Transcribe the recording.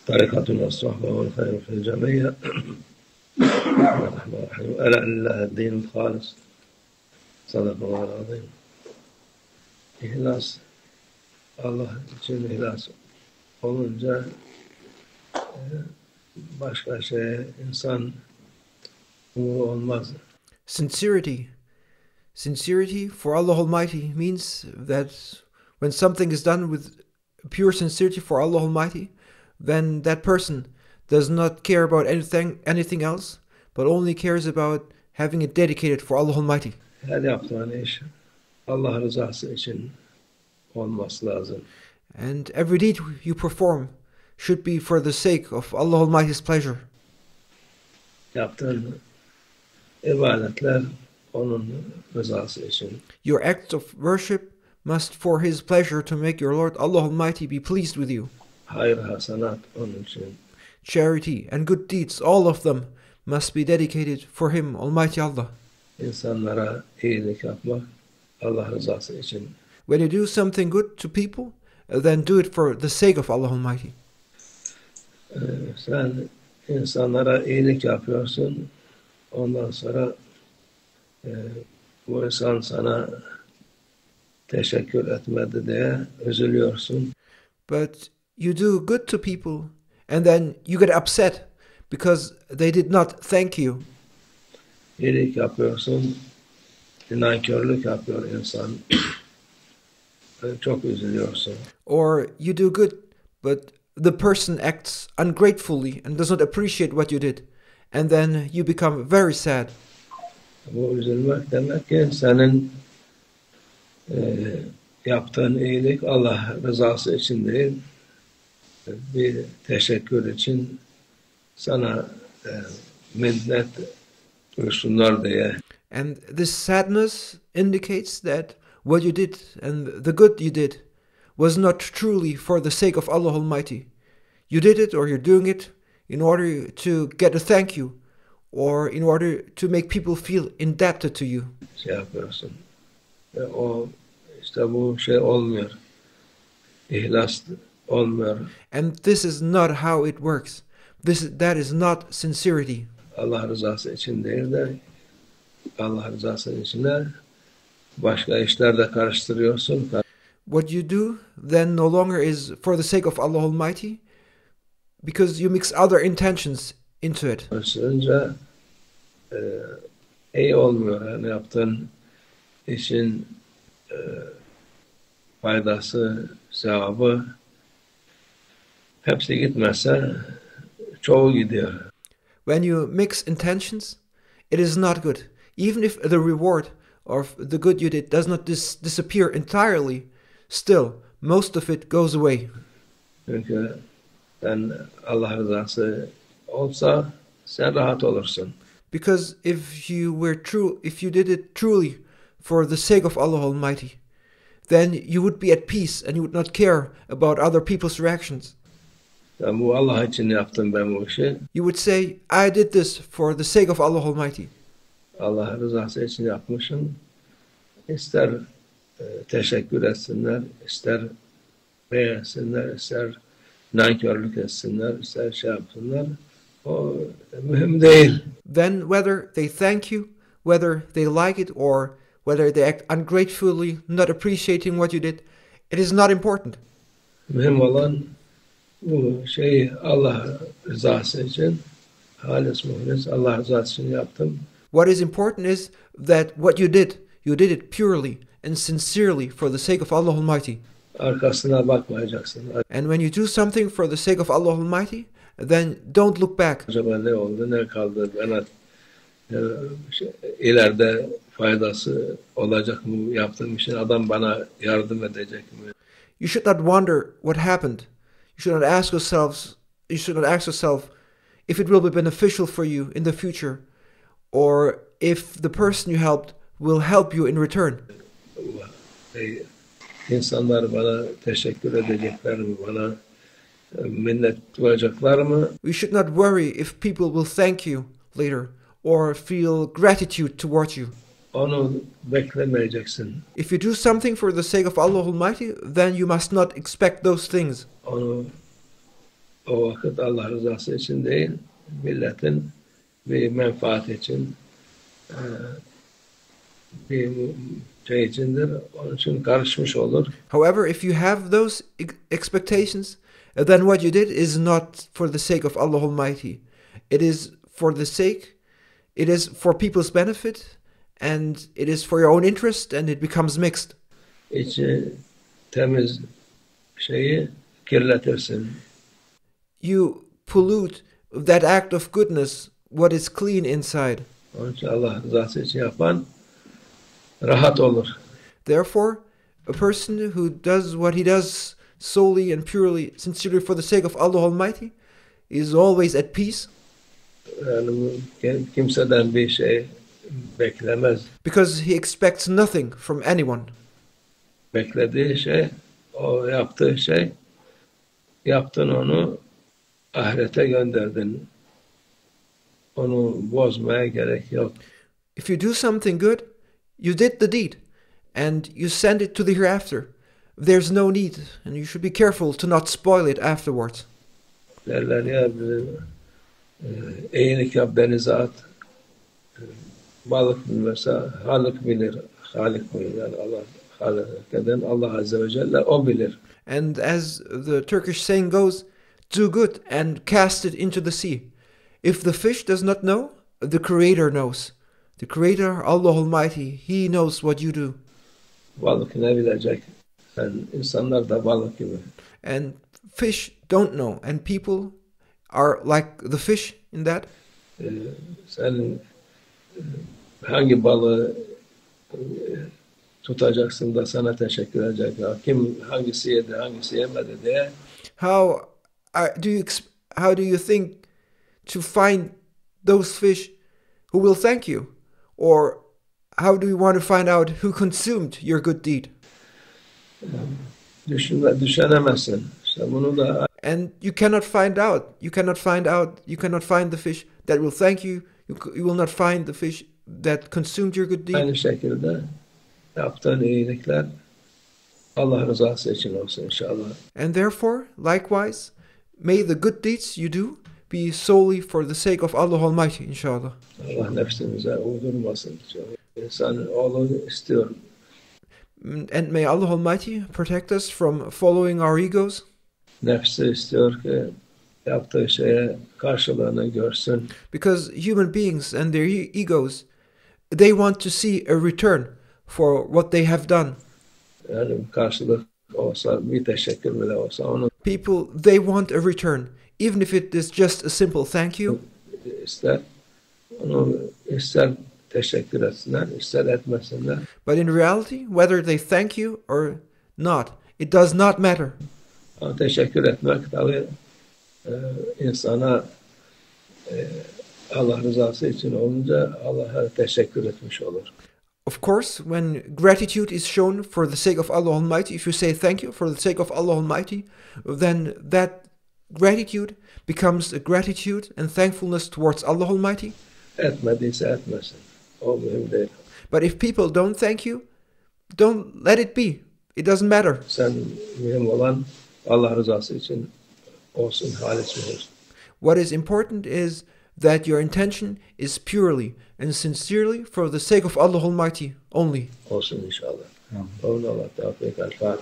طريقتنا الصحبة والخير في الجميع. الرحمن الرحيم. ألا لله الدين الخالص. صدق الله العظيم. İhlas, Allah için ihlas olunca başka şeye insan umuru olmaz. Sincerity. Sincerity for Allah Almighty means that when something is done with pure sincerity for Allah Almighty, then that person does not care about anything else, but only cares about having it dedicated for Allah Almighty. Her yaptığın iş Allah rızası için olması lazım. And every deed you perform should be for the sake of Allah Almighty's pleasure. Yaptığın ibadetler onun rızası için. Your acts of worship must for His pleasure to make your Lord Allah Almighty be pleased with you. Hayır hasenat onun için. Charity and good deeds, all of them, must be dedicated for Him, Almighty Allah. İnsanlara iyilik yapmak Allah rızası için. When you do something good to people, then do it for the sake of Allah Almighty. Sen insanlara iyilik yapıyorsun. Ondan sonra bu insan sana teşekkür etmedi diye üzülüyorsun. But you do good to people, and then you get upset because they did not thank you. İyilik yapıyorsun, nankörlük yapıyor insan. Çok üzülüyorsun. Or you do good, but the person acts ungratefully and does not appreciate what you did, and then you become very sad. Bu üzülmek demek ki senin yaptığın iyilik Allah rızası için değil, bir teşekkür için sana minnet duysunlar diye. And this sadness indicates that what you did and the good you did was not truly for the sake of Allah Almighty. You did it, or you're doing it in order to get a thank you, or in order to make people feel indebted to you. Şey yapıyorsun. O işte bu şey olmuyor. İhlas olmuyor. And this is not how it works. That is not sincerity. Allah rızası için değil de Allah rızasının içine başka işler de karıştırıyorsun. What you do then no longer is for the sake of Allah Almighty, because you mix other intentions into it. Karıştırınca iyi olmuyor. Yani yaptığın işin faydası, sevabı hepsi gitmezse çoğu gidiyor. When you mix intentions, it is not good. Even if the reward of the good you did does not disappear entirely, still, most of it goes away. Çünkü sen Allah rızası olsa sen rahat olursun. Because if you did it truly for the sake of Allah Almighty, then you would be at peace and you would not care about other people's reactions. Ben bu Allah için yaptım ben bu işi. You would say, I did this for the sake of Allah Almighty. Allah rızası için yapmışım. İster teşekkür etsinler, ister beğensinler, ister nankörlük etsinler, ister şey yapsınlar. O mühim değil. Then whether they thank you, whether they like it, or whether they act ungratefully, not appreciating what you did, it is not important. Mühim olan bu şeyi Allah rızası için, halis muhlis Allah rızası için yaptım. What is important is that what you did it purely and sincerely for the sake of Allah Almighty. Arkasına bakmayacaksın. And when you do something for the sake of Allah Almighty, then don't look back. Acaba ne oldu, ne kaldı, ileride faydası olacak mı yaptığım işin, adam bana yardım edecek mi? You should not wonder what happened. You should not ask yourself if it will be beneficial for you in the future, or if the person you helped will help you in return. İnsanlar bana teşekkür edecekler mi, bana minnet duyacaklar mı? We should not worry if people will thank you later or feel gratitude towards you. Onu beklemeyeceksin. If you do something for the sake of Allah Almighty, then you must not expect those things. Onu o vakit Allah rızası için değil, milletin bir menfaat için bir şey içindir. Onun için karışmış olur. However, if you have those expectations, then what you did is not for the sake of Allah Almighty. It is for the sake, it is for people's benefit, and it is for your own interest, and it becomes mixed. İçi temiz şeyi kirletirsin. You pollute that act of goodness, what is clean inside. Onun için Allah rızası için yapan rahat olur. Therefore, a person who does what he does solely and purely, sincerely for the sake of Allah Almighty, is always at peace. Yani kimseden bir şey beklemez. Because he expects nothing from anyone. Beklediği şey, o yaptığı şey, yaptın onu, ahirete gönderdin. Onu bozmaya gerek yok. If you do something good, you did the deed, and you send it to the hereafter. There's no need, and you should be careful to not spoil it afterwards. Derler ya, iyilik yap, denize at. Balık bilmezse Halik bilir. Halik bilir. Yani Allah, Halik eden Allah Azze ve Celle, o bilir. And as the Turkish saying goes, do good and cast it into the sea. If the fish does not know, the Creator knows. The Creator, Allah Almighty, He knows what you do. Balık ne bilecek? İnsanlar da balık gibi. And fish don't know, and people are like the fish in that. Sen hangi balığı tutacaksın da sana teşekkür edecek? Kim hangisi yedi, hangisi yemedi diye. How do you think to find those fish who will thank you? Or how do you want to find out who consumed your good deed? Düşünemezsin. İşte bunu da. And you cannot find out. You cannot find the fish that will thank you. You will not find the fish that consumed your good deed. Aynı şekilde yaptığın iyilikler Allah rızası için olsun inşallah. And therefore, likewise, may the good deeds you do be solely for the sake of Allah Almighty, inshallah. Allah nefsimize uydurmasın. İnsan oğlu istiyor. And may Allah Almighty protect us from following our egos. Nefsi istiyor ki yaptığı şeye karşılığını görsün. Because human beings and their egos, they want to see a return for what they have done. Yani karşılık olsa, bir teşekkür bile olsa onu. People, they want a return, even if it is just a simple thank you. İster onu ister teşekkür etsinler, ister etmesinler. But in reality, whether they thank you or not, it does not matter. Ama teşekkür etmek tabii insana Allah rızası için olunca Allah'a teşekkür etmiş olur. Of course, when gratitude is shown for the sake of Allah Almighty, if you say thank you for the sake of Allah Almighty, then that gratitude becomes a gratitude and thankfulness towards Allah Almighty. Etmediyse etmesin. O mühim değil. But if people don't thank you, don't let it be. It doesn't matter. Sen mühim olan Allah rızası için olsun, halis olsun. What is important is that your intention is purely and sincerely for the sake of Allah Almighty only. Olsun inşallah. Allah Teala. El Fatiha.